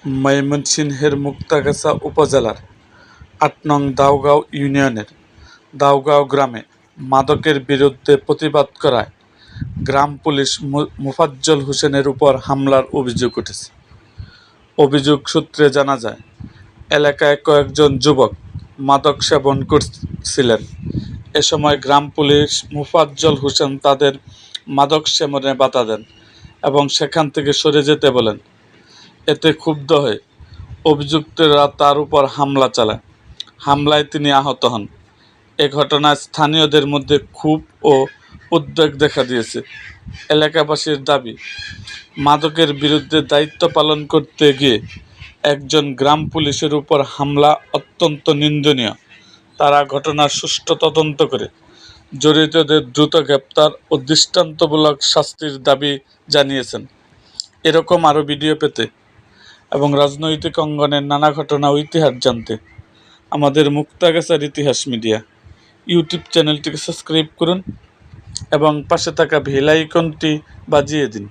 ময়মনসিংহের মুক্তাগাছা উপজেলার ৮ নং দাউগাঁও ইউনিয়নের দাউগাঁও গ্রামে মাদকের বিরুদ্ধে প্রতিবাদ করায় গ্রাম পুলিশ মোফাজ্জল হোসেনের উপর হামলার অভিযোগ উঠেছে। অভিযোগ সূত্রে জানা যায়, এলাকায় কয়েকজন যুবক মাদক সেবন করছিলেন। এ সময় গ্রাম পুলিশ মোফাজ্জল হোসেন তাদের মাদক সেবনে বাধা দেন এবং সেখান থেকে সরে যেতে বলেন। এতে ক্ষুব্ধ হয়ে অভিযুক্তরা তার উপর হামলা চালায়। হামলায় তিনি আহত হন। এ ঘটনায় স্থানীয়দের মধ্যে ক্ষোভ ও উদ্বেগ দেখা দিয়েছে। এলাকাবাসীর দাবি, মাদকের বিরুদ্ধে দায়িত্ব পালন করতে গিয়ে একজন গ্রাম পুলিশের উপর হামলা অত্যন্ত নিন্দনীয়। তারা ঘটনার সুষ্ঠু তদন্ত করে জড়িতদের দ্রুত গ্রেপ্তার ও দৃষ্টান্তমূলক শাস্তির দাবি জানিয়েছেন। এরকম আরও ভিডিও পেতে এবং রাজনৈতিক অঙ্গনের নানা ঘটনা ও ইতিহাস জানতে আমাদের মুক্তাগাছার ইতিহাস মিডিয়া ইউটিউব চ্যানেলটিকে সাবস্ক্রাইব করুন এবং পাশে থাকা বেল আইকনটি বাজিয়ে দিন।